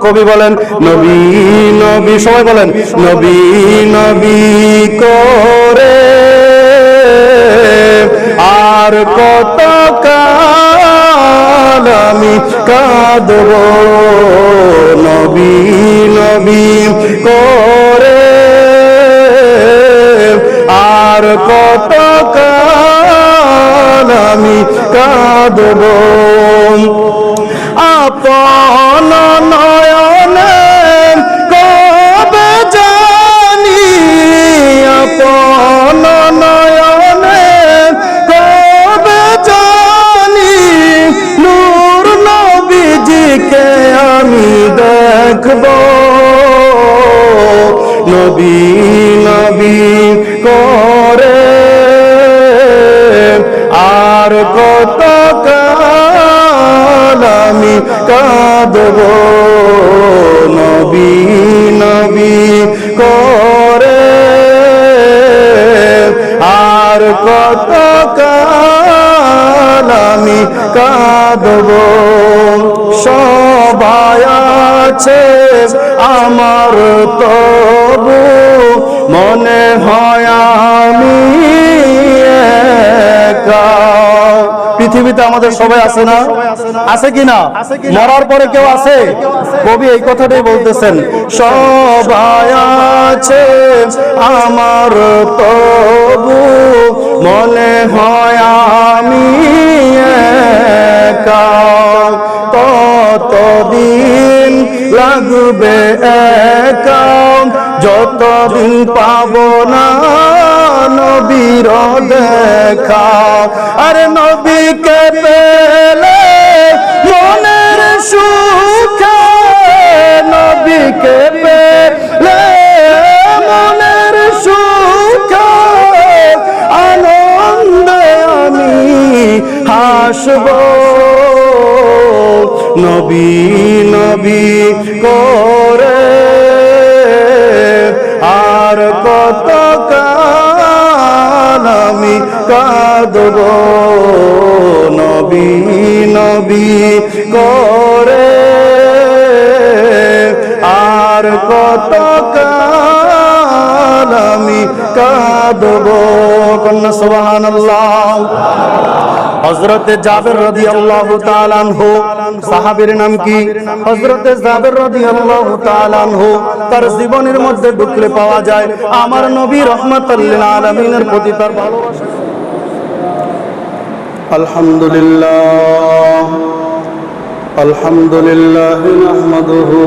কবি বলেন নবী নবী, সবাই বলেন নবী নবী করে আর কত কাল আমি কাঁদব, নবী নবী করে আর কত কাল আমি কাঁদব। আপন নয়নে কবে জানি, আপন নয়নে কবে জানি নূর নবীজিকে আমি দেখব, নবী নবী করে আর কত কাল আমি কাঁদব, নবী নবী করে আর কত কাল আমি কাঁদব। সবাই আছে আমার তবু মনে হয় আমি একা। পৃথিবীতে আমাদের সবাই আছে না? আছে কি না? মরার পরে কেউ আছে? কবি এই কথাটাই বলতেছেন, সবাই আছে আমার তবু মনে হয় আমি একা। ততদিন লাগবে একা যতদিন পাবো না নবীর দেখা। আরে নবীকে পেলে মনের সুখে, নবীকে পেলে মনের সুখে আনন্দে আমি হাসব, নবী নবী করে আর কত কাল আমি কাঁদব, নবী নবী করে আর কত কাল আমি কাঁদব। কন্যা সুবহানাল্লাহ। হযরতে জাবের রাদিয়াল্লাহু তাআলা আনহু, সাহাবীর নাম কি? হযরতে জাবের রাদিয়াল্লাহু তাআলা আনহু, তার জীবনের মধ্যে ঢুকলে পাওয়া যায় আমার নবী রাহমাতুল লিল আলামিনের প্রতি তার ভালোবাসা। আলহামদুলিল্লাহ আলহামদুলিল্লাহ নাহমাদুহু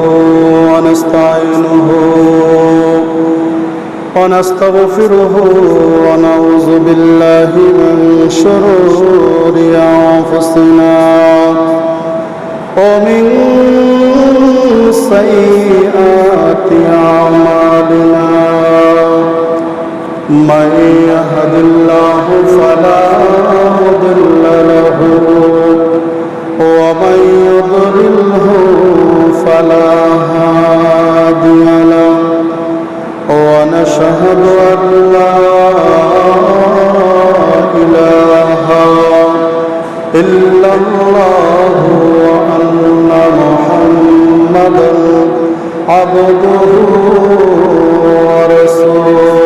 ওয়া নাস্তাঈনুহু ونستغفره ونعوذ بالله من شرور أنفسنا ومن سيئات أعمالنا من يهد الله فلا مضل له ومن يضلله فلا هادي له ونشهد أن لا إله إلا الله وأن محمدا عبده ورسوله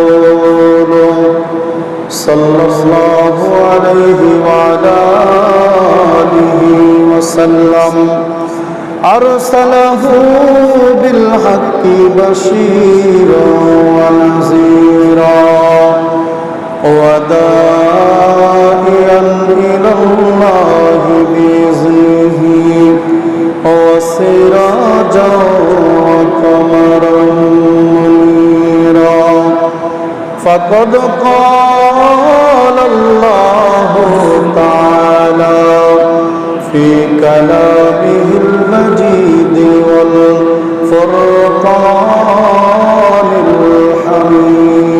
صلى الله عليه وعلى آله وسلم أرسله بالحق بشيرا ونذيرا وداعيا إلى الله بإذنه وسراجا وقمرا منيرا فقد قال الله تعالى في كلامه المجيد والفرقان الحميد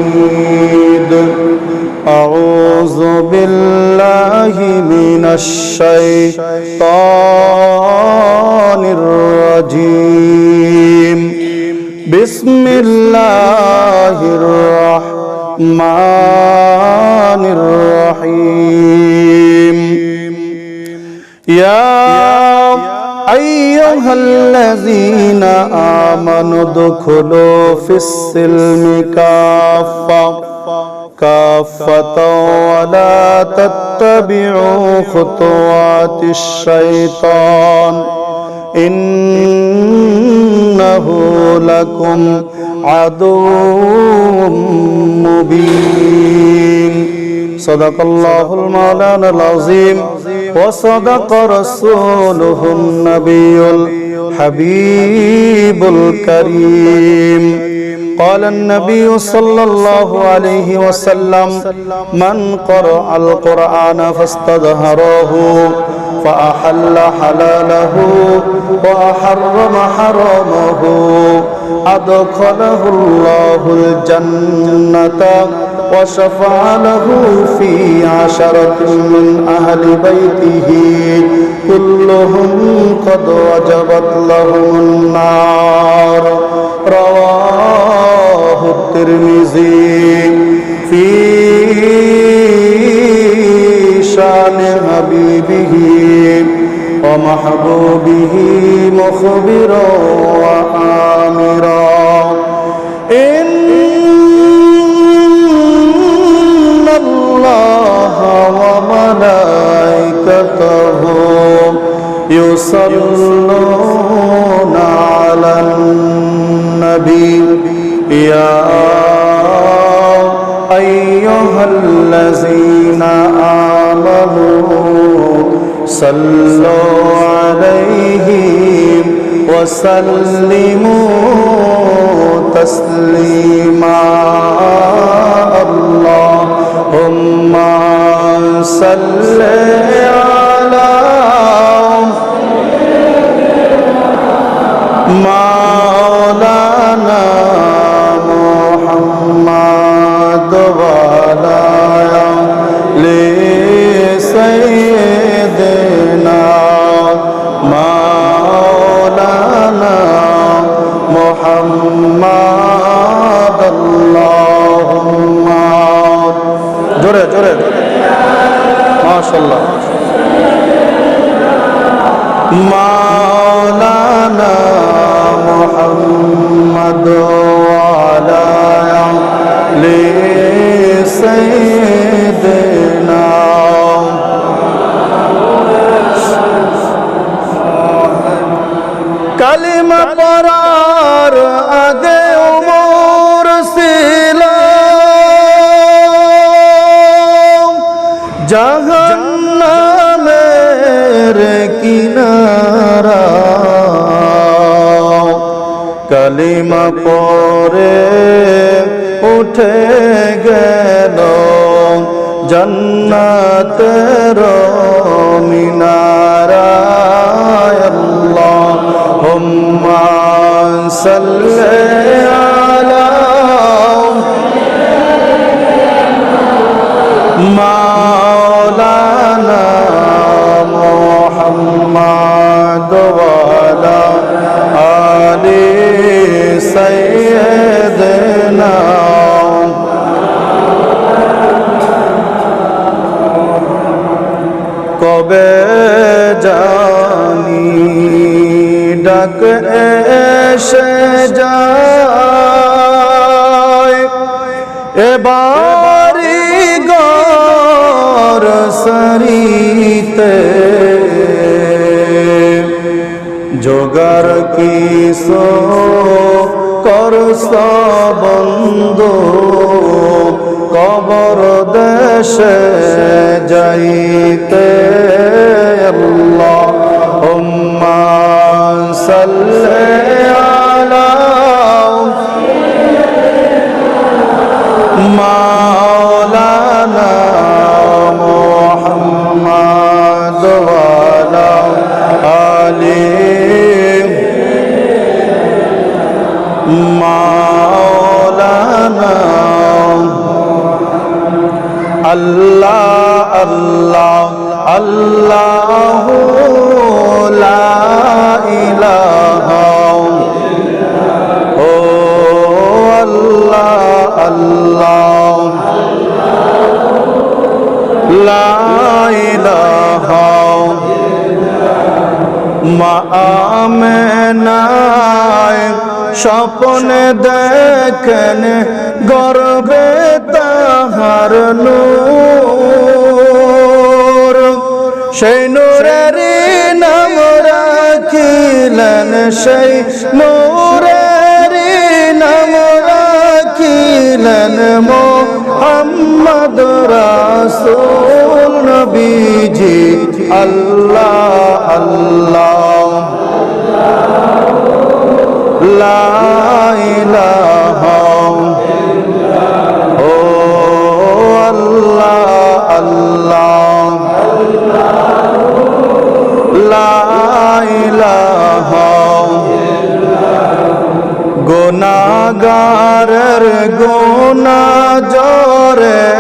أعوذ بالله من الشيطان الرجيم بسم الله الرحمن الرحيم يا أيها الذين آمنوا ادخلوا في السلم كافة ولا تتبعوا خطوات الشيطان إنه لكم عدو مبين صدق الله المولانا العظيم وصدق رسوله النبي الحبيب الكريم قال النبي صلى الله عليه وسلم من قرأ القرآن فاستظهره فأحل حلاله وأحرم حرامه أدخله الله الجنة وشفع له في 10 من أهل بيته كلهم قد وجبت لهم النار رواه الترمذي في شان حبيبه ومحبوبه مخبرا وآمرا إن الله وملائكته يصلون على النبي يا أيها الذين آمنوا صلوا عليه وسلموا تسليما اللهم صل على مولانا محمد وعلى آل سيدنا مولانا محمد اللهم জোরে জোরে মাশাআল্লাহ مولانا محمد وعلى آل سيدنا কালিমা পড়ার আগে ওমর ছিল জাহান্নামের কিনারা কালিমা পড়ে উঠে গেল জান্নাতের মিনারা আল্লাহুম্মা সাল্লি আলা মাওলানা মুহাম্মদ ওয়া আলা আলি সাইয়্যিদিনা কবে জানি ডাক এসে যায় এবারি গর সরিতে জোগার কিসো করস বন্ধু কবর দেশে যাইতে আল্লাহুম্মা সাল্লি আলা মাওলানা মুহাম্মদ ওয়া আলা আলি মাওলানা আল্লাহ আল্লাহ আল্লাহু লা ইলাহা ও আল্লাহ আল্লাহ লা ইলাহা স্বপ্নে দেখেন গর্বে তাহার নূর সেই নূরের নাম রাখিলেন সেই নূরের নাম রাখিলেন মুহাম্মদ রাসূল নবীজি আল্লাহ আল্লাহ লা ইলাহা ও আল্লাহ আল্লাহ লা ইলাহা গুনাহগারের গুনাহ জরে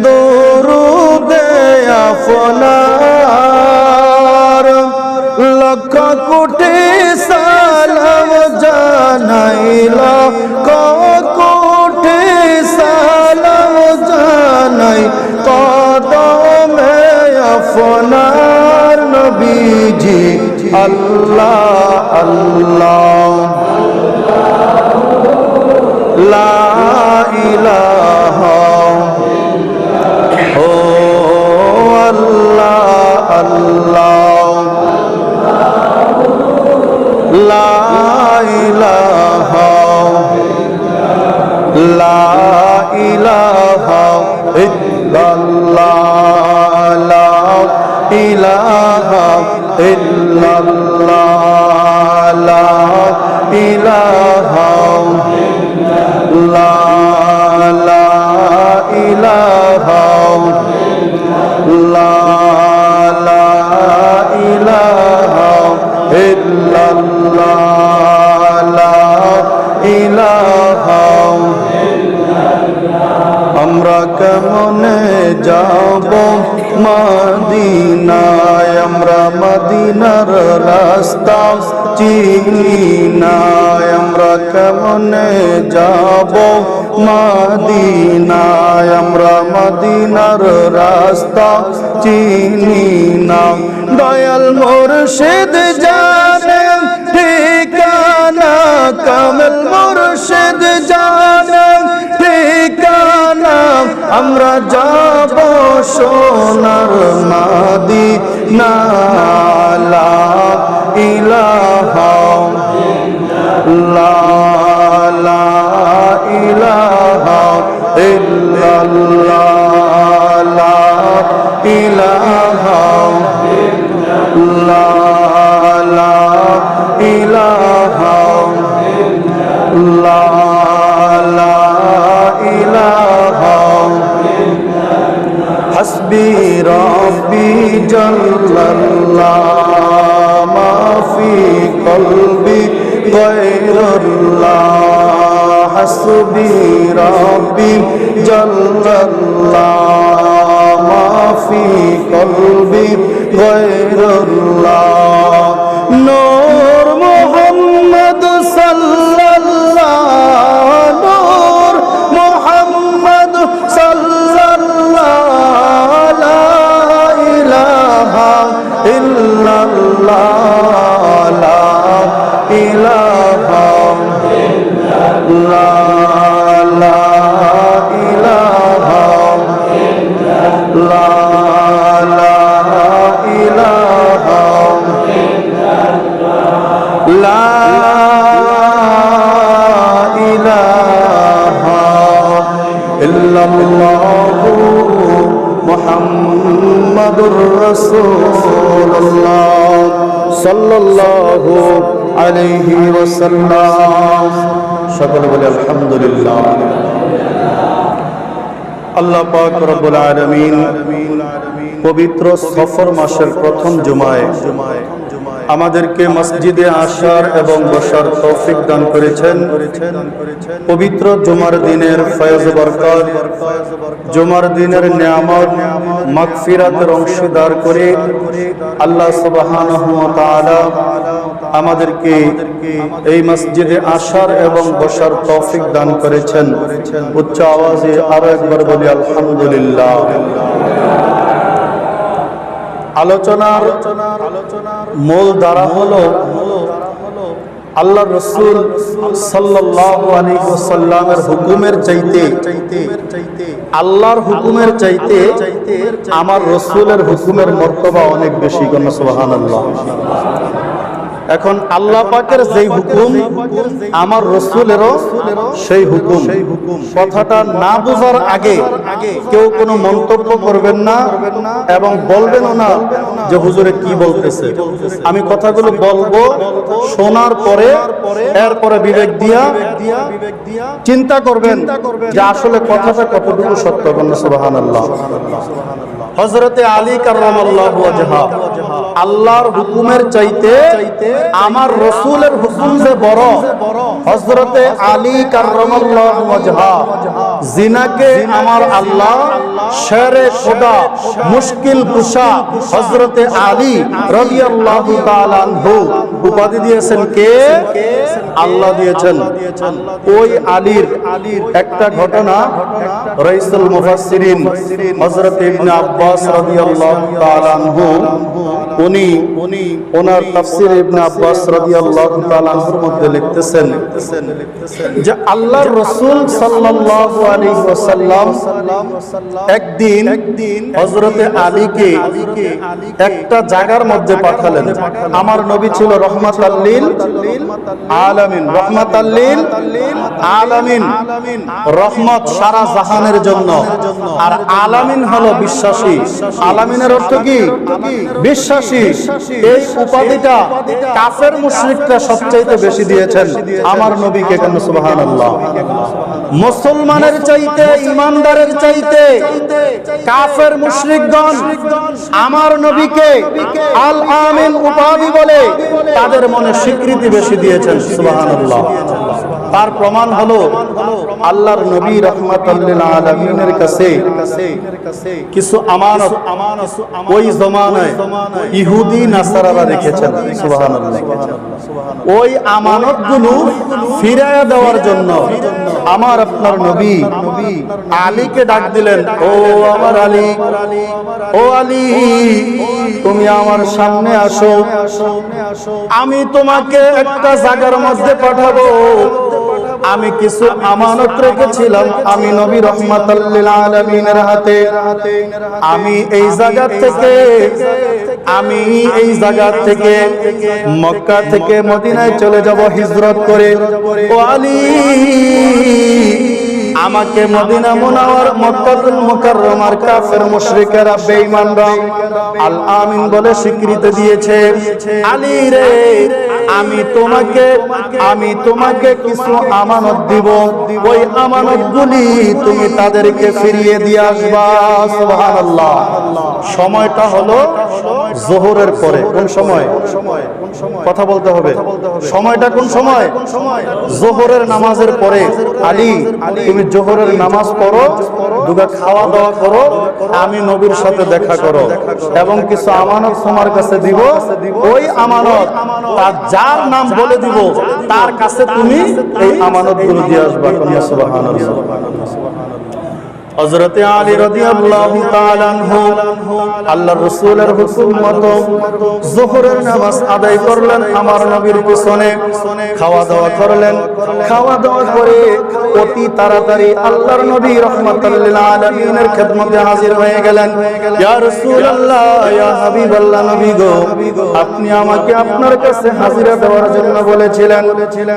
দরুদে আপনার লক্ষ কোটি সালাম জানাইলা কোটি সালাম জানাই কদমে আপনার নবীজি আল্লাহ আল্লাহ লা ইলাহা ও আল্লাহ আল্লাহ লা ইলাহা লা ইলাহা ইল্লাল্লাহ লা ইলাহা ইল্লাল্লাহ লা ইলাহা লা ইলাহা লা ইলাহা ইল্লাল্লাহ লা ইলাহা আমরা কেমনে যাব মদিনায় আমরা মদিনার রাস্তা চিনি না আমরা কেমনে যাব মদিনায় আমরা মদিনার রাস্তা চিনি না দয়াল মুর্শিদ জানে ঠিকানা কামেল মুর্শিদ জানে ঠিকানা আমরা যাব সোনার মদিনা লা ইলাহা লা ইলাহা ইল্লাল্লাহ লা ইলাহা লা ইলাহা লা ইলাহা হাসবি রাব্বি জাল্লাল্লাহ মা ফি কলবি গায়রুল্লাহ হাসবি রাব্বি জাল্লাল্লাহ মা ফি কলবি গায়রুল্লাহ নূর মুহাম্মদ সাল্লাল্লাহ নূর মুহাম্মদ সাল্লাল্লাহ লা ইলাহা ইল্লাল্লাহ লা ইলাহা লা ইলাহা লা ইলাহা লা ইলাহা ইল্লাল্লাহু মুহাম্মাদুর রাসূলুল্লাহ সাল্লাল্লাহু আলাইহি ওয়াসাল্লাম সকলে বলে আলহামদুলিল্লাহ আল্লাহ পাক রব্বুল আলামিন পবিত্র সফর মাসের প্রথম জুমায় আমাদেরকে মসজিদে আসার এবং বসার তৌফিক দান করেছেন পবিত্র জুমার দিনের ফয়েজ বরকত জুমার দিনের নিয়ামত মাগফিরাতের অংশীদার করে আল্লাহ সুবহানাহু ওয়া তাআলা আমাদেরকে এই মসজিদে আসার এবং বসার তৌফিক দান করেছেন উচ্চ আওয়াজে আরো একবার বলি আলহামদুলিল্লাহ আলোচনার মূল ধারা হলো আল্লাহর রাসূল সাল্লাল্লাহু আলাইহি ওয়াসাল্লামের হুকুমের চাইতে আল্লাহর হুকুমের চাইতে আমার রাসূলের হুকুমের মর্তবা অনেক বেশি। কোন সুবহানাল্লাহ। এখন আল্লাহ পাকের যেই হুকুম আমার রাসূলেরও সেই হুকুম। কথাটা না বোঝার আগে কেউ কোনো মন্তব্য করবেন না এবং বলবেনও না যে হুজুরে কি বলতেছে। আমি কথাগুলো বলবো, শোনার পরে এরপরে বিবেক দিয়া চিন্তা করবেন যে আসলে কথাটা কতটুকু সত্য। সুবহানাল্লাহ। হযরতে আলী কাররামাল্লাহু ওয়াজহা আল্লাহর হুকুমের চাইতে আমার রাসূলের হুকুম যে বড়। হযরতে আলী কাররামাল্লাহু ওয়াজহা জিনাকে আমার আল্লাহ শেরে খোদা মুশকিল কুশা হযরতে আলী রাদিয়াল্লাহু তাআলা আনহু উপাধি দিয়েছেন কে? আল্লাহ দিয়েছেন। ওই আলীর একটা ঘটনা রাইসুল মুফাসসিরিন হযরত ইবনে আব্বাস রাদিয়াল্লাহু তাআলা আনহু উনি ওনার তাফসীর ইবনে আব্বাস রাদিয়াল্লাহু তাআলা আনহুর মধ্যে লিখতেছেন যে আল্লাহর রাসূল সাল্লাল্লাহু আলাইহি ওয়াসাল্লাম একদিন হযরতে আলীকে একটা জায়গার মধ্যে পাঠালেন। আমার নবী ছিল রাহমাতাল লিল আলামিন, রাহমাতাল লিল আলামিন, রহমত সারা জাহানের জন্য। আর আলামিন হলো বিশ্বাসী। আলামিনের অর্থ কি? বিশ্বাসী। এই উপাধিটা কাফের মুশরিকরা সবচাইতে বেশি দিয়েছেন আমার নবীকে। কেন? সুবহানাল্লাহ। মুসলমানের চাইতে, ইমানদারের চাইতে কাফের মুশরিকগণ আমার নবীকে আল আমিন উপাধি বলে তাদের মনে স্বীকৃতি বেশি দিয়েছেন। সুবহানাল্লাহ। তার প্রমাণ হলো আল্লাহর নবী রাহমাতুল লিল আলামিনের কাছে কিছু আমানত ওই জমানায় ইহুদি নাসারারা রেখেছেন। সুবহানাল্লাহ। ওই আমানতগুলো ফিরিয়ে দেওয়ার জন্য আমার আপনার নবী আলীকে ডাক দিলেন, ও আমার আলী, ও আলী, তুমি আমার সামনে আসো। আমি তোমাকে একটা জায়গার মধ্যে পাঠাবো। আমি কিছু আমানত রেখেছিলাম আমি নবী রাহমাতুল লিল আলামিনের হাতে। আমি এই জায়গা থেকে মক্কা থেকে মদিনায় চলে যাব হিজরত করে। ও আলী, আমাকে মদিনা মুনাওয়ার মক্কাতুল মুকাররমার কাফের মুশরিকেরা বেঈমানরা আল আমিন বলে স্বীকৃতি দিয়েছে। আলী রে, আমি তোমাকে কিছু আমানত দিব। ওই আমানতগুলি তুমি তাদেরকে ফিরিয়ে দিয়ে আসবা। সুবহানাল্লাহ। সময়টা হলো যোহরের পরে। কোন সময়? কথা বলতে হবে। সময়টা কোন সময়? যোহরের নামাজের পরে। আলী, তুমি যোহরের নামাজ পড়ো, দুগা খাওয়া দাওয়া করো, আমি নবীর সাথে দেখা করো এবং কিছু আমানত তোমার কাছে দিব। ওই আমানত তার যার নাম বলে দিব তার কাছে তুমি এই আমানতগুলো দিয়ে আসবা। সুবহানাল্লাহ। হযরতে আলী রাদিয়াল্লাহু তাআলা আনহু আল্লাহর রাসূলের হুকুম মতো যোহরের নামাজ আদায় করলেন আমার নবীর পিছনে। খাওয়া দাওয়া করলেন। খাওয়া দাওয়া করে অতি তাড়াতাড়ি আল্লাহর নবী রাহমাতুল লিল আলামিনের খেদমতে হাজির হয়ে গেলেন। ইয়া রাসূলুল্লাহ, ইয়া হাবিবাল্লাহ, নবী গো, আপনি আমাকে আপনার কাছে হাজিরা দেওয়ার জন্য বলেছিলেন।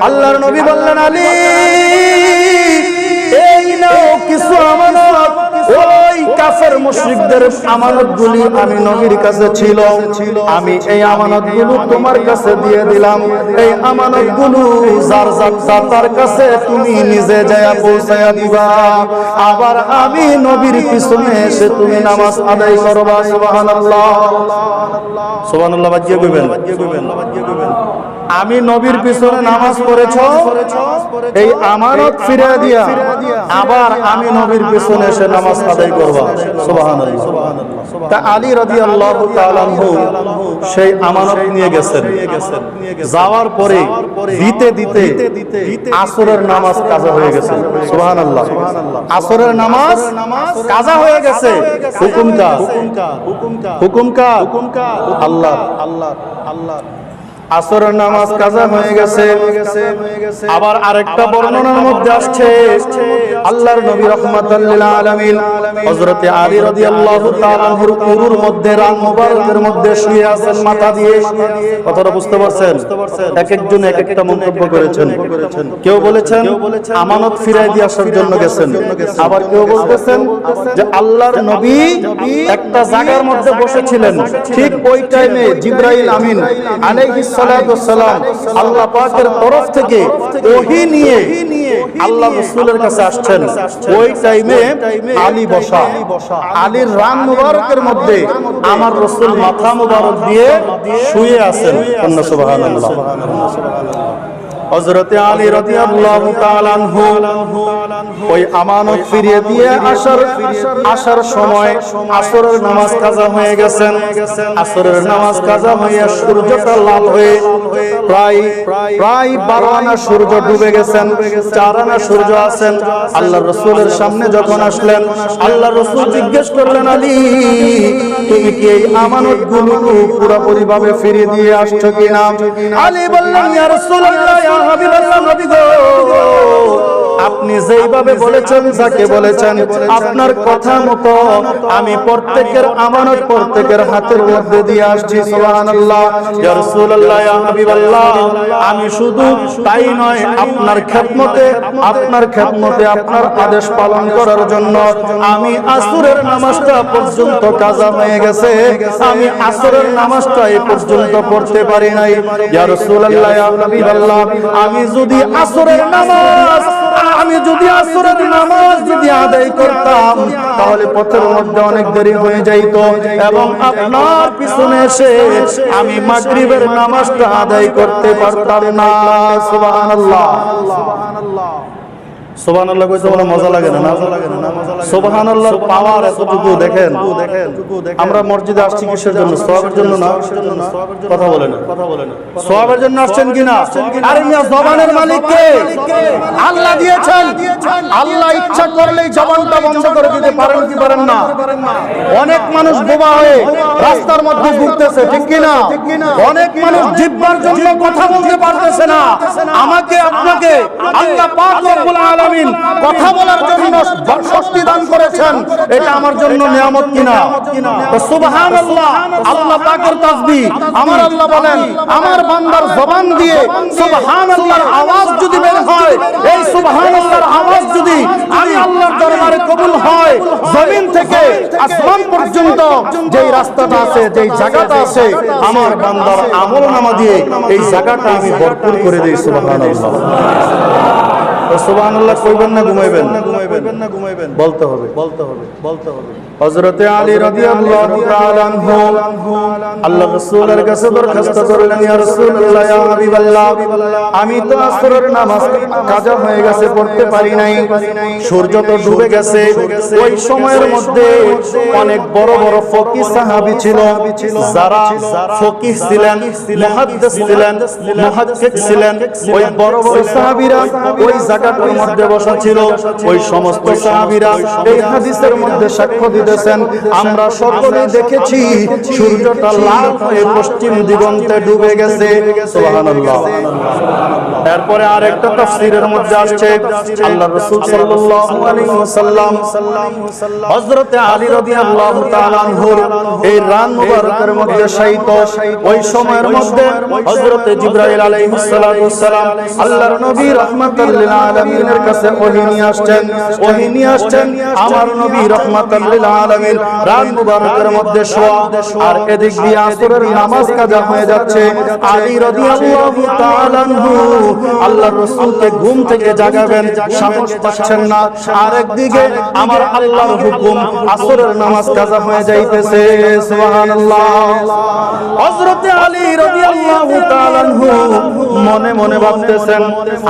আল্লাহর নবী বললেন, আলী, এই নাও কিছু আমানত। ওই কাফের মুশরিকদের আমানতগুলি আমি নবীর কাছে ছিল। আমি এই আমানতগুলো তোমার কাছে দিয়ে দিলাম। এই আমানতগুলো যার তার কাছে তুমি নিজে যায় পৌঁছায়া দিবা। আবার আমি নবীর পিছনে এসে তুমি নামাজ আদায় করবা। সুবহানাল্লাহ। সুবহানাল্লাহ। বাজিয়ে কইবেন। আমি নবীর পিছনে নামাজ পড়েছো, এই আমানত ফিরিয়ে দিয়া আবার আমি নবীর পিছনে এসে নামাজ আদায় করবা। সুবহানাল্লাহ। তা আলী রাদিয়াল্লাহু তাআলা আনহু সেই আমানত নিয়ে গেছেন। যাওয়ার পরে দিতে দিতে আসরের নামাজ কাজা হয়ে গেছে। সুবহানাল্লাহ। আসরের নামাজ কাজা হয়ে গেছে। হুকুম কার? আল্লাহ। আসরের নামাজ কাজা হয়ে গেছে। আবার আরেকটা বর্ণনার মধ্যে আসছে আল্লাহর নবী রাহমাতাল লিল আলামিন হযরতে আলী রাদিয়াল্লাহু তাআলা আনহুর উরুর মধ্যে রান মুবারকের মধ্যে শুয়ে আছেন মাথা দিয়ে। কথাটা বুঝতে পারছেন? এক একজন এক একটা মন্তব্য করেছেন। কেউ বলেছেন আমানত ফিরাই দিয়ে আসার জন্য গেছেন, আবার কেউ বলতেছেন যে আল্লাহর নবী একটা জায়গার মধ্যে বসেছিলেন, ঠিক ওই টাইমে জিবরাইল আমিন আলাইহিস সালাতু ওয়াস সালাম আল্লাহ পাকের তরফ থেকে ওহী নিয়ে আল্লাহ রাসূলের কাছে আসছেন। ওই টাইমে আলী বসা, আলীর রান মুবারকের মধ্যে আমার রাসূল মাথা মুবারক দিয়ে শুয়ে আছেন। সুবহানাল্লাহ। হযরতে আলী রাদিয়াল্লাহু তাআলা আনহু ওই আমানত ফিরিয়ে দিয়ে আসার সময় আসরের নামাজ কাজা হয়ে গেছেন। আসরের নামাজ কাজা হয়ে সূর্যটা লাল হয়ে প্রায় 12 আনা সূর্য ডুবে গেছেন, 4 আনা সূর্য আছেন। আল্লাহর রাসূলের সামনে যখন আসলেন, আল্লাহর রাসূল জিজ্ঞেস করলেন, আলী তুমি কি এই আমানতগুলো পুরোপুরি ভাবে ফিরিয়ে দিয়ে আসছো কিনা? আলী বললেন, ইয়া রাসূলুল্লাহ, ইয়া হাবিবাল্লাহ, নবী গো, আপনি যেইভাবে বলেছেন, যাকে বলেছেন, আপনার কথা মতো আমি প্রত্যেকের আমানত প্রত্যেকের হাতের মধ্যে দিয়ে আসছি। সুবহানাল্লাহ। ইয়া রাসূলুল্লাহ, ইয়া হাবিবাল্লাহ, আমি শুধু তাই নয়, আপনার খেদমতে আপনার আদেশ পালন করার জন্য আমি আসরের নামাজটা পর্যন্ত কাজা হয়ে গেছে, আমি আসরের নামাজটা এই পর্যন্ত পড়তে পারি নাই। ইয়া রাসূলুল্লাহ, ইয়া হাবিবাল্লাহ, আমি যদি আসরের নামাজ যদি আদায় করতাম তাহলে পথের মধ্যে অনেক দেরি হয়ে যাইত এবং আপনার পিছনে এসে আমি মাগরিবের নামাজটা আদায় করতে পারতাম না। সুবহানাল্লাহ। সুবহানাল্লাহ কইতে বড় মজা লাগে না? সুবহানাল্লাহর পাওয়ার এতটুকু দেখেন। আমরা মসজিদে আসছি কিসের জন্য? সওয়াবের জন্য না? কথা বলেন, সওয়াবের জন্য আসছেন কিনা? আরে মিয়া, জবানের মালিক কে? আল্লাহ দিয়েছেন। আল্লাহ ইচ্ছা করলেই জবানটা বন্ধ করে দিতে পারেন কি পারেন না? অনেক মানুষ বোবা হয়ে রাস্তার মধ্যে ঘুরতেছে, ঠিক কিনা? অনেক মানুষ জিহ্বার জন্য কথা বলতে পারতেছে না। আমাকে আপনাকে আল্লাহ পাক রব্বুল আলামিন কথা বলার জন্য শক্তি দান করেছেন, এটা আমার জন্য নিয়ামত কিনা? তো সুবহানাল্লাহ, আল্লাহ পাকের তাসবিহ। আমার আল্লাহ বলেন, আমার বান্দার জবান দিয়ে সুবহানাল্লাহর আওয়াজ যদি বের হয়, এই সুবহানাল্লাহর আওয়াজ যদি আমি আল্লাহর দরবারে কবুল হয়, জমিন থেকে আসমান পর্যন্ত যেই রাস্তাটা আছে, যেই জায়গাটা আছে, আমার বান্দার আমলনামা দিয়ে এই জায়গাটা আমি ভরপুর করে দেই। সুবহানাল্লাহ। সুবহানাল্লাহ কইবেন না ঘুমাইবেন? বলতে হবে। হযরতে আলী রাদিয়াল্লাহু তাআলা আনহু আল্লাহর রাসূলের কাছে দরখাস্ত করলেন, ইয়া রাসূলুল্লাহ, ইয়া হাবিবাল্লাহ, আমি তো আসরের নামাজ কাজা হয়ে গেছে, পড়তে পারি নাই, সূর্য তো ডুবে গেছে। ওই সময়ের মধ্যে অনেক বড় বড় ফকিহ সাহাবী ছিল, যারা ফকিহ ছিলেন, মুহাদ্দিস ছিলেন, মুহাক্কিক ছিলেন। ওই বড় বড় সাহাবীরা ওই জায়গাটার মধ্যে বসা ছিল। ওই সমস্ত সাহাবীরা এই হাদিসের মধ্যে সাক্ষ্য দিতেছেন, আমরা সকলে দেখেছি সূর্যটা লাল হয়ে পশ্চিম দিগন্তে ডুবে গেছে। সুবহানাল্লাহ। এরপরে আরেকটা তাফসীরের মধ্যে আসছে, আল্লাহর রাসূল সাল্লাল্লাহু আলাইহি ওয়াসাল্লাম হযরতে আলী রাদিয়াল্লাহু তাআলা আনহুর এই রান মুবারকের মধ্যে শায়িত। ওই সময়ের মধ্যে হযরতে জিবরাইল আলাইহিস সালাতু ওয়াস সালাম আল্লাহর নবী রাহমাতুল লিল আলামিনের কাছে ওহী নিয়ে আসছেন। আমার নবী রাহমাতুল লিল আলামিন রান মুবারকের মধ্যে শোয়া, আর এদিক দিয়ে আসরের নামাজ কাজা হয়ে যাচ্ছে। আলী রাদিয়াল্লাহু তাআলা আনহু আল্লাহর রাসূলকে ঘুম থেকে জাগাবেন, সাহস পাচ্ছেন না। আর একদিকে আমার আল্লাহর হুকুম, আসরের নামাজ কাজা হয়ে যাইতেছে। সুবহানাল্লাহ। হযরতে আলী রাদিয়াল্লাহু তাআলা আনহু মনে মনে ভাবতেছেন,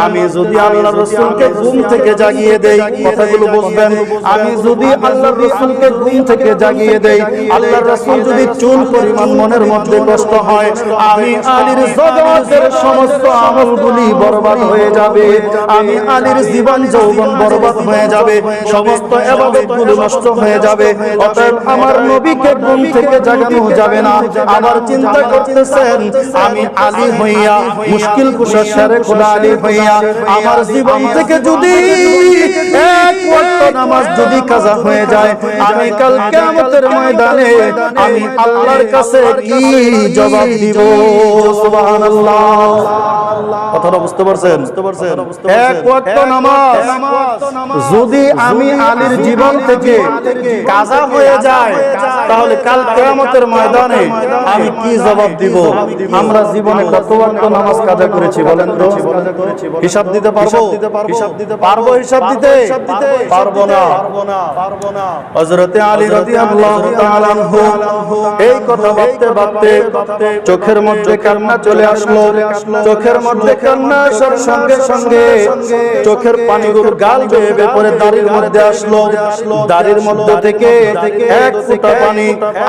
আমি যদি আল্লাহর রাসূলকে ঘুম থেকে জাগিয়ে দেই, কথাগুলো বুঝবেন, আমি যদি আল্লাহর রাসূলকে ঘুম থেকে জাগিয়ে দেই, আল্লাহর রাসূল যদি চুল পরিমাণ মনের মধ্যে কষ্ট হয়, আমি আলীর জগতের সমস্ত আমলগুলি বরবাদ হয়ে যাবে, আমি আলীর জীবন যৌবন বরবাদ হয়ে যাবে, সমস্ত ইবাদতগুলো নষ্ট হয়ে যাবে। অতএব আমার নবীকে ঘুম থেকে জাগানো যাবে না। আবার চিন্তা করতেছেন, আমি আলী হইয়া, মুশকিল কুশা শেরে খোদা আলী হইয়া, আমার জীবন থেকে যদি এক ওয়াক্ত নামাজ যদি কাজা হয়ে যায়, আমি কাল কিয়ামতের ময়দানে আমি আল্লাহর কাছে কি জবাব দিব? সুবহানাল্লাহ। কথাটা বুঝতে পারছেন? এক ওয়াক্ত নামাজ যদি আমি আলীর জীবন থেকে কাজা হয়ে যায়, তাহলে কাল কিয়ামতের ময়দানে আমি কি জবাব দিব? আমরা জীবনে কত ওয়াক্ত নামাজ কাজা করেছি বলেন তো? হিসাব দিতে পারবো? পারবো হিসাব দিতে? পারবো না। হযরতে আলী রাদিয়াল্লাহু তাআলা আনহু এই কথা ভাবতে ভাবতে চোখের মধ্যে কান্না চলে আসলো। চোখের মধ্যে কান্না আসার সঙ্গে সঙ্গে চোখের পানিগুলো গাল বেয়ে বেয়ে পড়ে দাড়ির মধ্যে আসলো। দাড়ির মধ্যে থেকে এক ফোঁটা পানি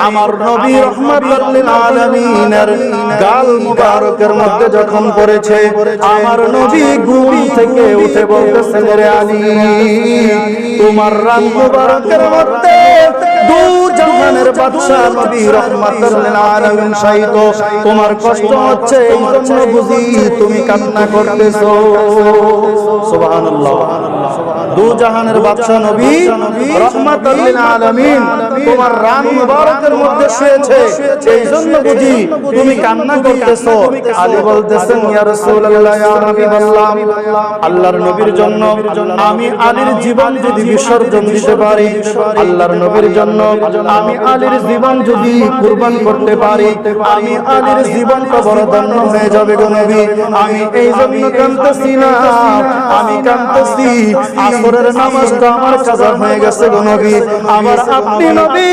আমার নবী রাহমাতুল লিল আলামিনের গাল মুবারকের মধ্যে যখন পড়েছে, আমার নবী ঘুম থেকে উঠে বলতেছেন, রে আলী, তোমার রান মুবারকের মধ্যে দু জাহানের বাদশা নবী রাহমাতুল লিল আলামিন শায়িত, তোমার কষ্ট হচ্ছে, এই জন্য বুঝি তুমি কান্না করতেছো। সুবহানাল্লাহ। দু জাহানের বাদশা নবী রাহমাতুল লিল আলামিন তোমার রান মুবারকের মধ্যে শুয়েছে, এই জন্য বুঝি তুমি কান্না করতেছো। আলী বলতেছেন, ইয়া রাসূলুল্লাহ, ইয়া হাবিবাল্লাহ, আল্লাহর নবীর জন্য আমি আলীর জীবন যদি বিসর্জন দিতে পারি, আল্লাহর নবীর জন্য আমি আলীর জীবন যদি কুরবান করতে পারি, আমি আলীর জীবনটা বড় ধন্য হয়ে যাবে গো নবী। আমি এই জন্য কাঁদতেছি না, আমি কাঁদতেছি আসরের নামাজটা আমার কাজা হয়ে গেছে গো নবী। আমার আপনি নবী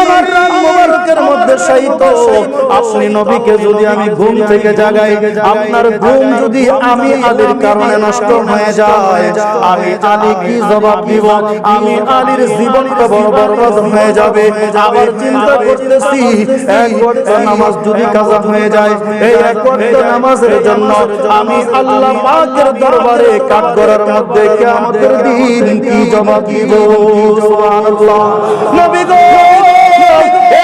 আমার রাত মুবারকের মধ্যে শায়িত, আপনি নবীকে যদি আমি ঘুম থেকে জাগাই, আপনার ঘুম যদি আমি আলীর কারণে নষ্ট হয়ে যায়, আমি আলী কি জবাব দিব? আমি আলীর জীবনটা বড় বরবাদ হয়ে যাবে। আবার চিন্তা করতেছি, এক ওয়াক্ত নামাজ যদি কাজা হয়ে যায়, এই এক ওয়াক্ত নামাজের জন্য আমি আল্লাহ পাকের দরবারে কাঠগড়ার মধ্যে কিয়ামতের দিন কি জবাব দিব? সুবহানাল্লাহ। নবী গো,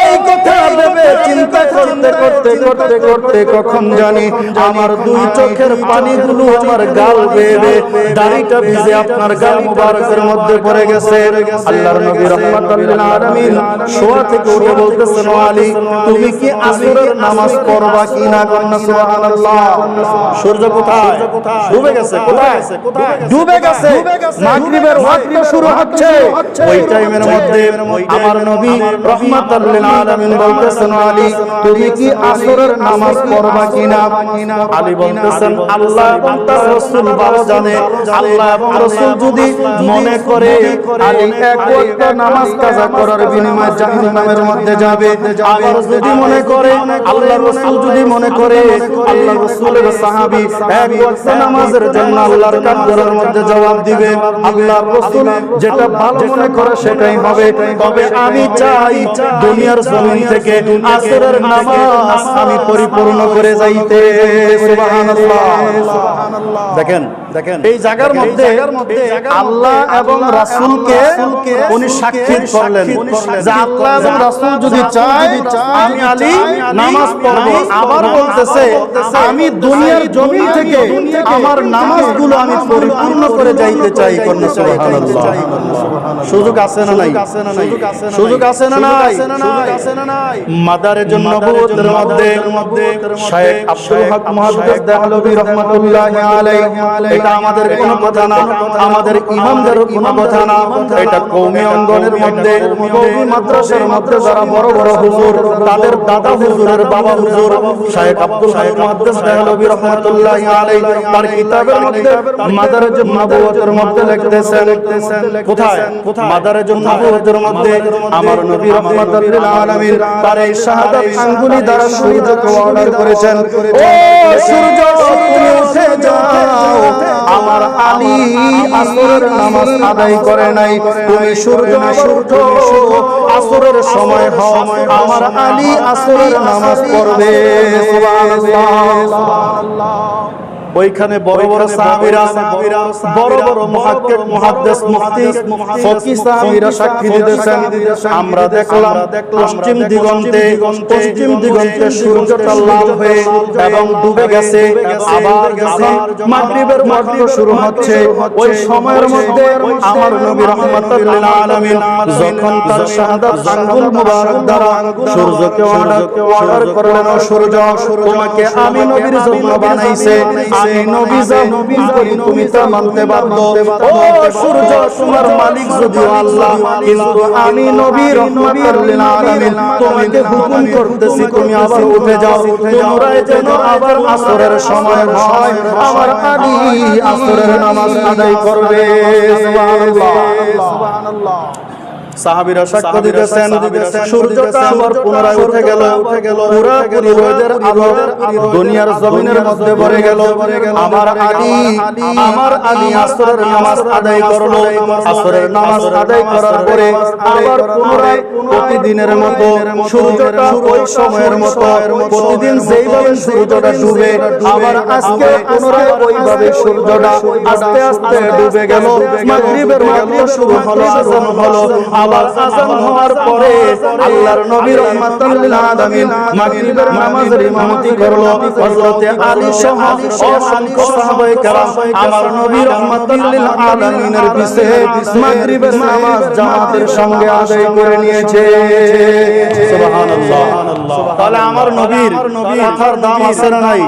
এই কথা ভেবে চিন্তা করতে করতে করতে করতে কখন জানি আমার দুই চোখের পানিগুলো আমার গাল বেয়ে বেয়ে দাড়িটা ভিজে আপনার গাল মুবারকের মধ্যে পড়ে গেছে। আল্লাহর নবী রাহমাতুল লিল আলামিন শোয়া থেকে উঠে বলতেছেন, ও আলী, তুমি কি আসরের নামাজ পড়বা কি না? কন্যা সুবহানাল্লাহ। সূর্য কোথায়? ডুবে গেছে। কোথায়? ডুবে গেছে। মাগরিবের ওয়াক্ত শুরু হচ্ছে। ওই টাইমের মধ্যে আমার নবী রাহমাতুল লিল আলামিন বলতেছেন, আলী, তুমি কি আসরের নামাজ পড়বা কিনা? আলী বলতেছেন, আল্লাহ এবং তার রাসূল ভালো জানে। আল্লাহ এবং রাসূল যদি মনে করে আলী এক ওয়াক্ত নামাজ কাজা করার বিনিময়ে জাহান্নামের মধ্যে যাবে, আবার যদি মনে করে আল্লাহ রাসূল যদি মনে করে আল্লাহ রাসূলের সাহাবী এক ওয়াক্ত নামাজের জন্য আল্লাহর কাঠগড়ার মধ্যে জবাব দিবে, আল্লাহ রাসূল যেটা ভালো মনে করে সেটাই হবে। তবে আমি চাই দুনিয়ার জমিন থেকে আসরের নামাজ আমি পরিপূর্ণ করে যাইতে। সুবহানাল্লাহ। দেখেন দেখেন এই জায়গার মধ্যে আল্লাহ এবং রাসূলকে উনি সাক্ষী করলেন যে আল্লাহ এবং রাসূল যদি চায় আমি আলী নামাজ পড়ব। আবার বলতেছে, আমি দুনিয়ার জমিন থেকে আমার নামাজগুলো আমি পরিপূর্ণ করে যাইতে চাই। সুবহানাল্লাহ। সুযোগ আছে না নাই? সুযোগ আছে না নাই? মাদারে নবুয়তের মধ্যে শায়েখ আব্দুল হক মুহাদ্দিস দেহলভী রাহমাতুল্লাহি আলাইহি, এটা আমাদের কোনো কথা না, আমাদের ইমামদের কোনো কথা না, এটা কওমি অঙ্গনের মধ্যে কওমি মাদ্রাসার মধ্যে যারা বড় বড় হুজুর, তাদের দাদা হুজুরের বাবা হুজুর শায়েখ আব্দুল হক মুহাদ্দিস দেহলভী রাহমাতুল্লাহি আলাইহি তার কিতাবের মধ্যে মাদারে নবুয়তের মধ্যে লিখতেছেন, কোথায়? মাদারে নবুয়তের মধ্যে আমার নবী রাহমাতুল লিল আলামিন তার এই শাহাদাত আঙ্গুলি দ্বারা সূর্যকে অর্ডার করেছেন, ও সূর্য তুমি উঠে যাও, আমার আলী আসরের নামাজ আদায় করে নাই, তুমি সূর্য ওঠো, আসরের সময় হয়, আমার আলী আসরের নামাজ পড়বে। সুবহানাল্লাহ। ওইখানে বড় বড় সাহাবীরা, বড় বড় মুহাক্কিক মুহাদ্দিস মুফতি ফকিহ সাহাবীরা সাক্ষী দিতেছেন, আমরা দেখলাম পশ্চিম দিগন্তে সূর্যটা লাল হয়ে এবং ডুবে গেছে। আবার যখন মাগরিবের ওয়াক্ত শুরু হচ্ছে, ওই সময়ের মধ্যে আমার নবী রাহমাতুল লিল আলামিন যখন তার শাহাদাত আঙ্গুল মুবারক দ্বারা সূর্যকে অর্ডার করলেন, ও সূর্য, তোমাকে আমি নবীর জন্য বানাইছে, আমি নবী যা করি তুমি তা মানতে বাধ্য। ও সূর্য, তোমার মালিক যদিও আল্লাহ, কিন্তু আমি নবী রাহমাতুল লিল আলামিন তোমাকে হুকুম করতেছি তুমি আবার উঠে যাও, পুনরায় যেন আবার আসরের সময় হয়, আমার আলী আসরের নামাজ আদায় করবে। সুবহানাল্লাহ, সুবহানাল্লাহ। সাহাবীরা সাক্ষ্য দিতেছেন, সূর্যটা আবার পুনরায় উঠে গেল, পুরোপুরি রোদের আলো দুনিয়ার জমিনের মধ্যে ভরে গেল। আমার আলী আসরের নামাজ আদায় করলো। আসরের নামাজ আদায় করার পরে আবার পুনরায় প্রতিদিনের মতো সূর্যটা ওই সময়ের মতো প্রতিদিন যেইভাবে সূর্যটা ডুবে, আবার আজকে পুনরায় ওইভাবে সূর্যটা আস্তে আস্তে ডুবে গেল। মাগরিবের ওয়াক্ত শুরু হলো, আযান হলো। আবার আযান হওয়ার পরে আল্লাহর নবী রাহমাতুল লিল আলামিন মাগরিবের নামাজের ইমামতি করলো। হযরতে আলী সহ অসংখ্য সাহাবায়ে কেরাম আমার নবী রাহমাতুল লিল আলামিনের পিছে মাগরিবের নামাজ জামাতের সঙ্গে আদায় করে নিয়েছে। সুবহানাল্লাহ। তাহলে আমার নবীর কথার দাম আছে না নাই?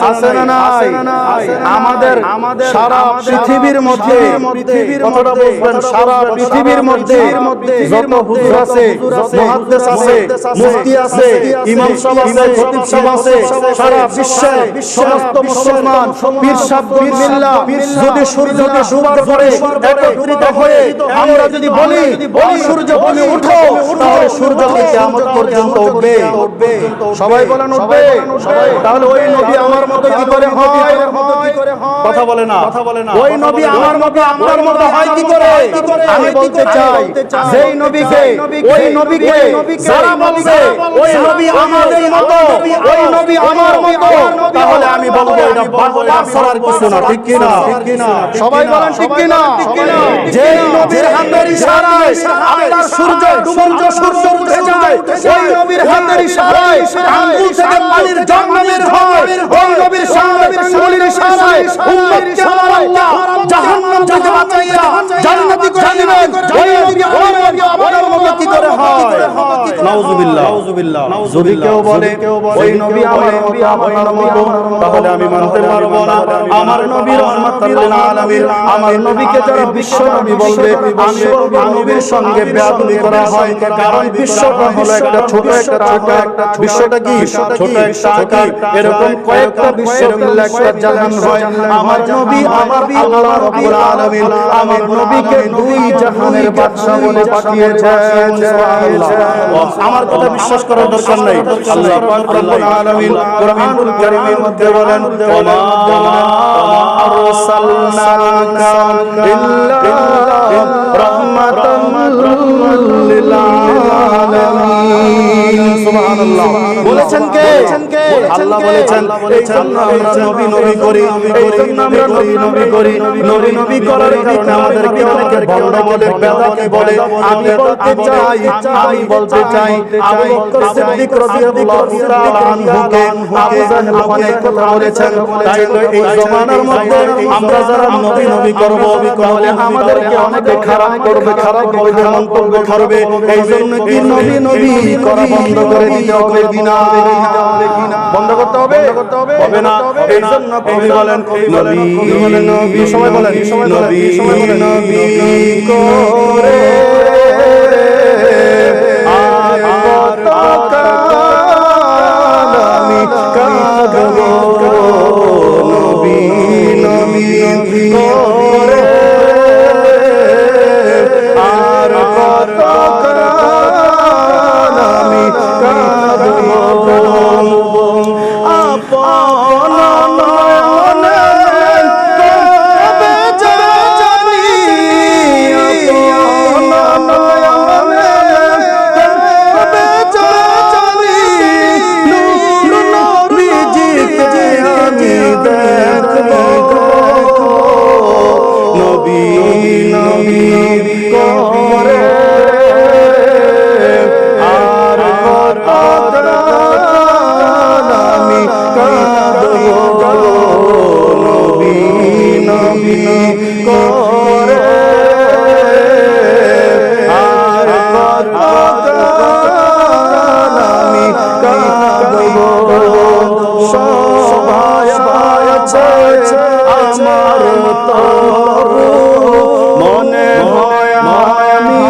আছে না নাই? আমাদের সারা পৃথিবীর মধ্যে, কথাটা বুঝবেন, সারা পৃথিবীর মধ্যে যত হুজুর আছে, মুহাদ্দিস আছে, মুফতি আছে, ইমাম সাহেব আছে, খতিব সাহেব আছে, সারা বিশ্বের সমস্ত মুসলমান পীর সাহেব মিল্লাহ যদি সূর্যকে ডুবার পরে একত্রিত হয়ে আমরা যদি বলি ও সূর্য তুমি উঠো, তাহলে সূর্য কিয়ামত পর্যন্ত উঠবে। সবাই বলেন উঠবে। তাহলে ওই নবী আমার মতো কি করে হয়? কথা বলে না। ওই নবী আমার মতো আপনার মতো হয় কি করে? আমি বলতে চাই, যেই নবীকে, ওই নবীকে যারা বলছে ওই নবী আমাদের মতো, ওই নবী আমার মতো, তাহলে আমি বলবো এটা বাবা ছাড়ার কিছু না। ঠিক কি না? সবাই বলেন ঠিক কি না? যেই নবীর হাতের ইশারায় আল্লাহর সূর্য উঠে যায়, ওই নবীর হাতের ইশারায় আঙ্গুল থেকে পানির ঝর্ণা বের হয়, ওই নবীর আঙ্গুলের ইশারায় উম্মতকে আমার আল্লাহ জাহান্নাম থেকে বাঁচাইয়া জান্নাতি করে দিবেন। ওই নবী আপনার মতো কি করে হয়? নাউজুবিল্লাহ। যদি কেউ বলে ওই নবী আমার মতো আপনার মতো, তাহলে আমি মানতে পারবো না। আমার নবী রাহমাতুল লিল আলামিন, আমার নবীকে যারা বিশ্ব নবী বলবে, আমি বলবো নবীর সঙ্গে বেয়াদবি করা হয়। কারণ বিশ্বটা হলো একটা ছোট একটা আকার। বিশ্বটা কি? ছোট একটা আকার। এরকম কয়েকটা বিশ্ব মিলে একটা জাহান হয়। আমার নবী, আমার আল্লাহ রাব্বুল আলামিন আমার নবীকে দুই জাহানের বাদশা বলে পাঠিয়েছেন। সুবহানাল্লাহ। আমার কথা বিশ্বাস করার দরকার নাই। আল্লাহ পাক রব্বুল আলামিন কুরআনুল কারীমের মধ্যে বলেন, ওয়া মা আরসালনাকা ইল্লা রাহমাতাল লিল আলামিন। সুবহানাল্লাহ। বলেছেন কে? আল্লাহ বলেছেন। এই জন্য আমরা নবী করি, এই জন্য আমরা নবী করি। নবী করার কারণে আমাদেরকে অনেকে ভণ্ড বলে, বেদাত বলে। আমি বলতে চাই আবু বকর সিদ্দিক রাদিয়াল্লাহু তাআলা আনহুকে আবু জাহেল অনেক কথা বলেছেন। তাই তো এই জমানার মধ্যে আমরা যারা নবী করব, তাহলে আমাদেরকে অনেকে খারাপ করবে, খারাপ বলবে, মন্তব্য করবে। এই জন্য কি নবী করা বন্ধ করে দিতে হবে কিনা? বন্ধ করতে হবে? হবে না। এই জন্য কবি বলেন নবী, সবাই বলেন নবী করে আমি কাঁদব, নবী করে আর কত আমি কাঁদব। আপন নয়নে করে আর কত আমি কাঁদব সবাই আছে আমার তবু মনে হয় আমি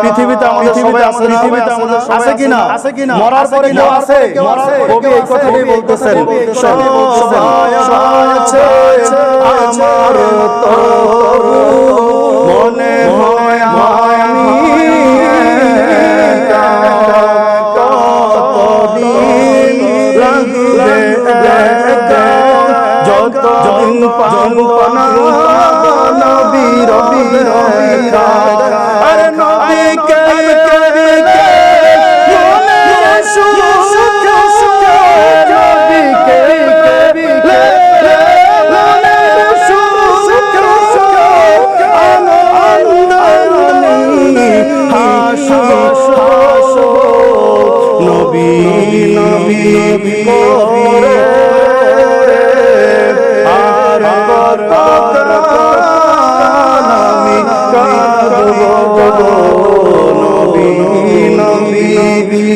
পৃথিবীতে আমাদের সবাই আছে, পৃথিবীতে আমাদের আছে কিনা মরার পরে কেউ আছে? কবি এই কথাই বলতেছেন সবাই আছে আমার তবু মনে হয় আমি কতদিন লাগবে যতদিন পাবো না নবীর আরে নবীকে মনের সুখে নবীকে মনের সুখে আনন্দে হাসো নবী করে আর আমি কাঁদব নবী করে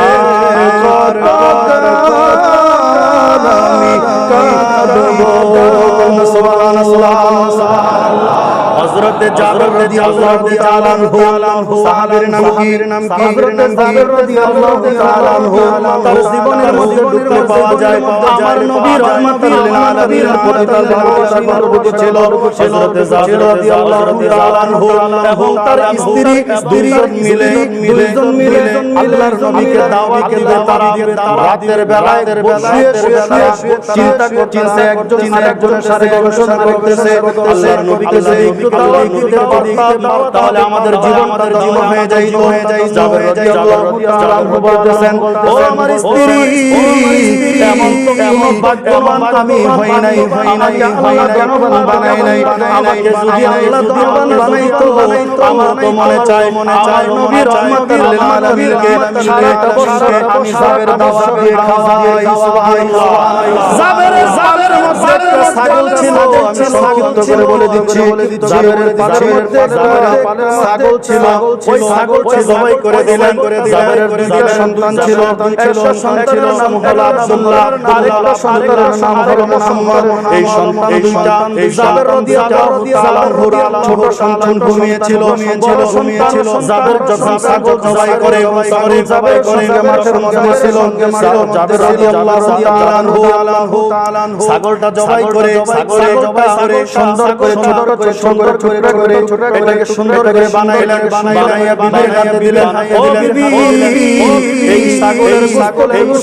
আর আমি কাঁদব সুবহানাল্লাহ। হযরত জাবের রাদিয়াল্লাহু তাআলা আনহু সাহাবীর নাম কি? হযরত জাবের রাদিয়াল্লাহু তাআলা আনহু তার জীবনের মধ্যে ঢুকলে পাওয়া যায় আমার নবী রাহমাতুল লিল আলামিনের প্রতি তার ভালোবাসা গর্বিত ছিল। হযরত জাবের রাদিয়াল্লাহু তাআলা আনহু এবং তার স্ত্রী দুইজন মিলে আল্লাহর নবীকে দাওয়াত দিতে তারা রাতের বেলায় শুয়ে চিন্তা করতেছে, একজনের সাথে গবেষণা করতেছে আল্লাহর নবীকে যদি একটু দাওয়াত দিতে পারতাম তাহলে আমাদের জীবনটা জীবন হয়ে যাইত। জাবের রাদিয়াল্লাহু তাআলা আনহু বলতেছেন ও আমার স্ত্রী এমন ভাগ্যবান আমি হই নাই, আমাকে আল্লাহ ধনবান বানায় নাই। আমাকে যদি আল্লাহ ধনবান বানাইতো আমার তো মনে চায় আমার নবী রাহমাতুল লিল আলামিনকে সারাটা বছর আমি জাবের দাওয়াত দিয়ে খাওয়াই। সুবহানাল্লাহ। জাবের মধ্যে একটা ছাগল ছিল, আমি সংক্ষিপ্ত করে বলে দিচ্ছি। জাবেরের পালের মধ্যে ছাগল ছিল, ওই ছাগলকে জবাই করে দিলেন। জাবেরের দুইটা সন্তান ছিল, একটা সন্তানের নাম হলো আব্দুল্লাহ, আরেকটা সন্তানের নাম হলো মুহাম্মদ। এই সন্তান দুইটা জাবের রাদিয়াল্লাহু তাআলা আনহুর ছোট সন্তান ঘুমিয়েছিল। জাবের যখন ছাগল জবাই করে মাঠের মধ্যে ছিল, জাবের রাদিয়াল্লাহু তাআলা আনহু ছাগলটা জবাই করে সুন্দর করে এটাকে সুন্দর করে বানাইলেন, বানাইয়া বিবির হাতে দিলেন। ও বিবি এই ছাগলের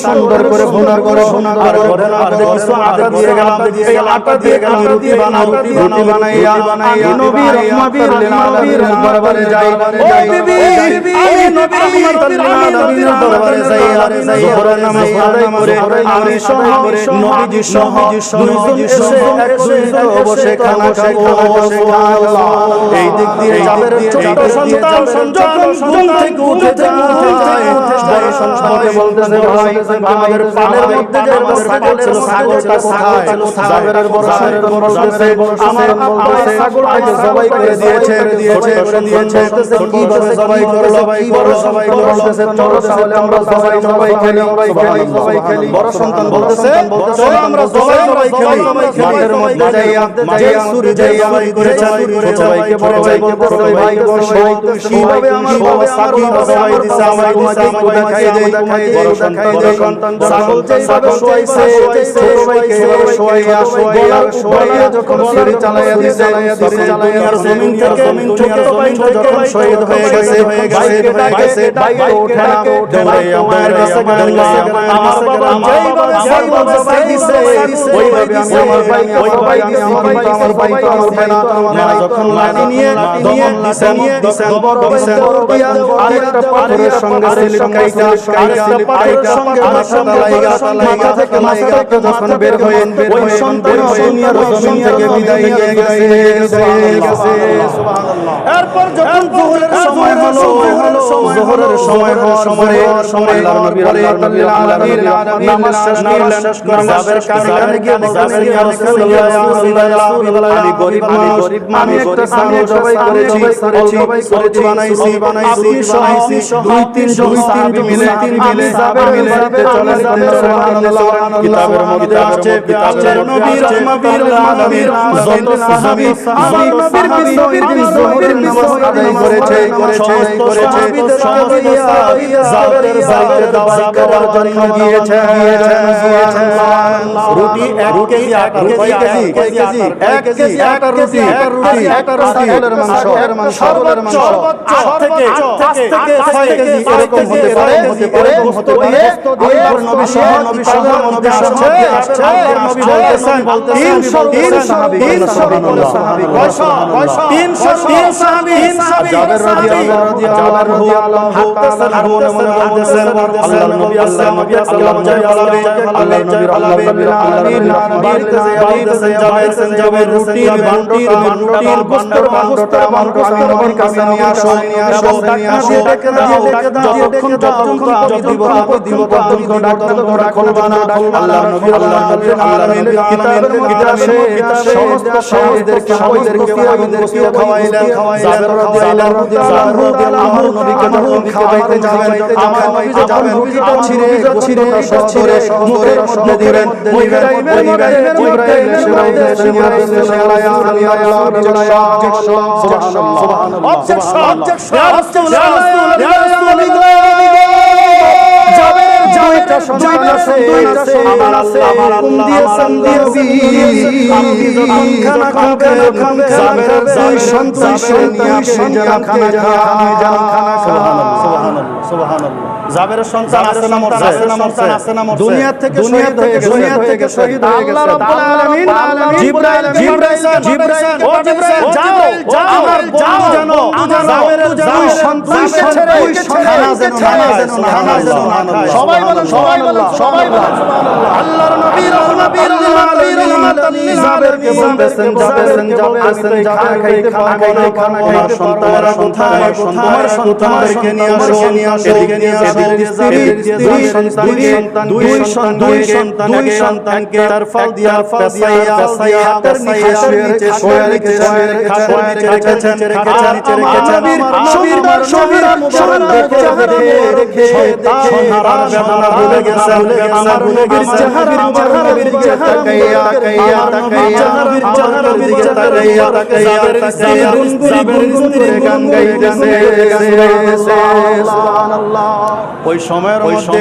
সুন্দর করে ভুনা করে আর ঘরের মধ্যে কিছু আটা দিয়ে গেলাম, এই আটা দিয়ে গেলাম রুটি বানাইয়া আমি নবী রাহমাতুল লিল আলামিনের দরবারে যাই। ও বিবি আমি নবী রাহমাতুল লিল আলামিনের দরবারে যাই, যোহরের নামাজ আদায় করে আমি সহ নবীজি সহ দুইজন এসে একসাথে বসে খানা খাবো। সুবহানাল্লাহ। এই দিক দিয়ে জাবেরের ছোট সন্তান যখন ঘুম থেকে উঠে যায় বড় সন্তানকে বলতেছে ভাই আমাদের পালের মধ্যে যে ছাগল ছিল ছাগলটা কোথায়? জাবেরের বড় সন্তান বলতেছে আমার আব্বা ছাগলটাকে জবাই করে দিয়েছে। কিভাবে জবাই করলো? বড় সবাই বলতেছে চলো তাহলে আমরা জবাই খেলি। বড় সন্তান বলতেছে চলো আমরা জবাই খেলি। মাঠের মধ্যে যাইয়া ছুরি জবাই করেছে। ছোট ভাইকে বড় ভাই বলতেছে ভাই বসো, কিভাবে আমার বাবা ছাগল জবাই দিছে আমাকে একটু দেখাই দেই। বড় সন্তান ছাগল যেভাবে শোয়াইছে ছোট ভাইকে এভাবে শোয়াইয়া গলায় যখন ছুরি চালাইয়া দিছে দুনিয়ার জমিন থেকে যখন শহীদ হয়ে গেছে ভাইকে ডাকে ওঠে না দৌড়ে আমার কাছে গেলেন। আমার বাবা যেইভাবে ছাগল জবাই দিছে ওইভাবে আমার ভাইকে সবাই দিছি আমার ভাই তো উঠে না যখন লাঠি নিয়ে দমন দিছেন বড় দিছেন আরেকটা পাথরের সঙ্গে সিলিপ কাইটা আরেকটা পাথরের সঙ্গে মাথা লাইগা মাথা থেকে যখন বের হয়ে ওই সন্তান দুনিয়ার জমিন থেকে বিদায় নিয়ে গেছে সুবহানাল্লাহ। এরপর যখন যোহরের সময় হলো যোহরের সময় হওয়ার পরে আল্লাহর নবী রাহমাতুল আলামিন নামাজ শেষ করলেন জাবের কাছে গিয়ে বললেন ইয়া রাসূলুল্লাহ আমি গরীব মানুষ আমি একটা সামনে জবাই করেছি করেছি বানাইছি আপনি সহ 2-3 সাহাবী মিলে জাবের বাড়িতে চলে যান সুবহানাল্লাহ। কিতাবের মধ্যে আসছে নবী রাহমাতুল আলামিন যত সাহাবী আমি নবীর বিশ্বীর যোহরের নামাজ আদায় করেছে সমস্ত সাহাবীরা জাবেরের বাড়িতে দাওয়াত করার জন্য গিয়েছে রুটি 1 কেজি আটা কয় কেজি 1 কেজি আটা রুটি একটা ছাগলের মাংস সর্বোচ্চ 8 থেকে 6 কেজি এরকম হতে পারে গোশত দিয়ে আল্লাহর নবী সহ কিতাবের মধ্যে আসছে আল্লাহর নবী বলতেছেন 300 সাহাবী কয়শো 303 সাহাবী জাবের রাদিয়াল্লাহু আনহু হাঁটতেছেন আর মনে মনে বলতেছেন আল্লাহর নবী আল্লাহর জয় বলাবে আল্লাহর নবীর আল্লাহর আলামিন বাড়িতে যাবেন জাবের রুটির গোশতের বান্ডটা আমি নবীর কাছে নিয়ে আসো এবং ডাকতে দাও যতক্ষণ আমি দিব ততক্ষণ ডাকতে খুলবা না আল্লাহর নবী আল্লাহর আলামিন কিতাবের মধ্যে আসে সমস্ত সাহাবীদেরকে গোশত খাওয়াইলেন জাবের রাদিয়াল্লাহু আনহু নবীকে যখন খাওয়াইতে যাবেন আমার নবী যাবেন রুটিটা ছিঁড়ে সহরে মুখের মধ্যে দিবেন আমার আল্লাহ দিয়েছেন আপনি যখন খানা খাবেন জাবেরের দুই সন্তান নিয়ে আপনি যেন খানা সুবহানাল্লাহ জাবেরের সন্তান আছে না মরছে দুনিয়া থেকে শহীদ হয়ে গেছে আল্লাহ রাব্বুল আলামিন জিবরাইল ও জিবরাইল যাও আমার বন্ধু জানো জাবেরের দুই সন্তান ছেড়ে খানা যেন সবাই বলেন সুবহানাল্লাহ আল্লাহর নবী রাহমাতুল আলামিন জাবেরকে বলতেছেন আমি খানা খাইতে পারবো না আমার সন্তানরা কোথায় তোমার সন্তানদেরকে নিয়ে আসো এদিকে নিয়ে দুই সন্তানকে তার ফল দিয়া হাতের নিচে শুয়ে রেখেছেন দেখে শয়তান বেদনা ভুলে গেছেন আমার নবীর চেহারা গান গাইতেছে সুবহানাল্লাহ। ওই সময়ের মধ্যে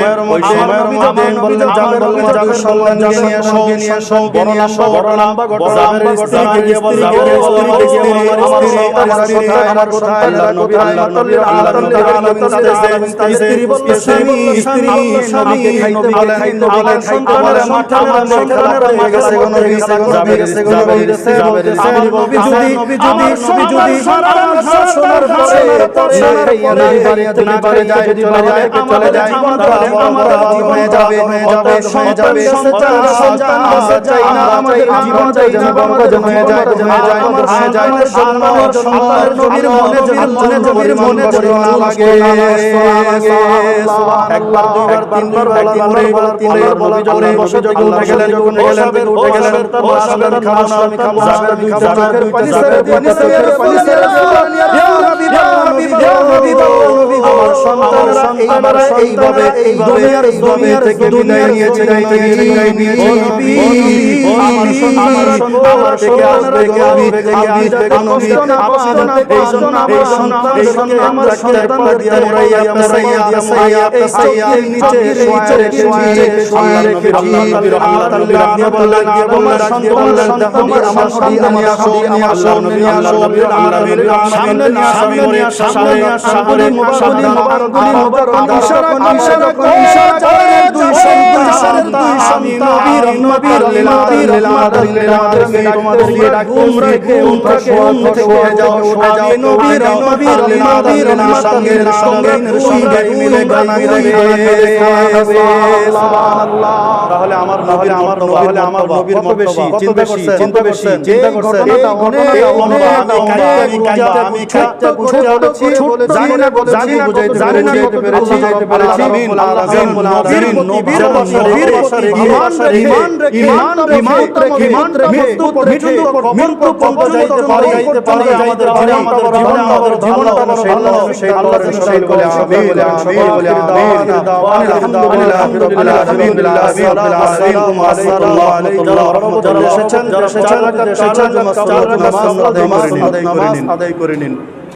বললেন জাবের সম্মান নিয়ে আসো বড় লম্বা ঘটনা জাবের গিয়ে বল আমার সন্তান আল্লাহর নবী স্ত্রী বলতে স্বামী খাইতে বলে আমার সন্তানের হয়ে গেছে জাবের যদি সোনার পরে যায় চলে যায় আমার হয়ে যাবে সন্তান চাই না আমাদের জীবন চাই হয়ে যায় আমার সন্তানের সন্তানের নবীর মনে না লাগে একবার দুইবার তিনবার বলা জোরে বসে যখন উঠে গেলেন খাবো জাবের দুইটা চোখের পানি আমার সন্তানরা এইভাবে দুনিয়ার জমি থেকে বিদায় নিয়েছে আমার থেকে আসবে এই জন্য আমার সন্তান দিয়া নিচে আল্লাহ বললেন আমার সন্তান নিয়ে আসো সামনে ইশারা সন্তান নবীর লিল আলামিন তোমাদের দিয়ে ঘুম রেখে উঠে যাও আমি নবীর লিল আলামিন সঙ্গে সঙ্গে মিলে গান গাইবে সুবহানাল্লাহ। তাহলে আমার নবীর বেশি চিন্তা করছেন আমি জানি না বুঝাইতে পেরেছি ঈমান রেখে মৃত্যু পর্যন্ত যাইতে পারি আমাদের জীবনটা সেই আল্লাহর সেই বলে আমিন আলহামদুলিল্লাহ নামাজ আদায় করে নিন।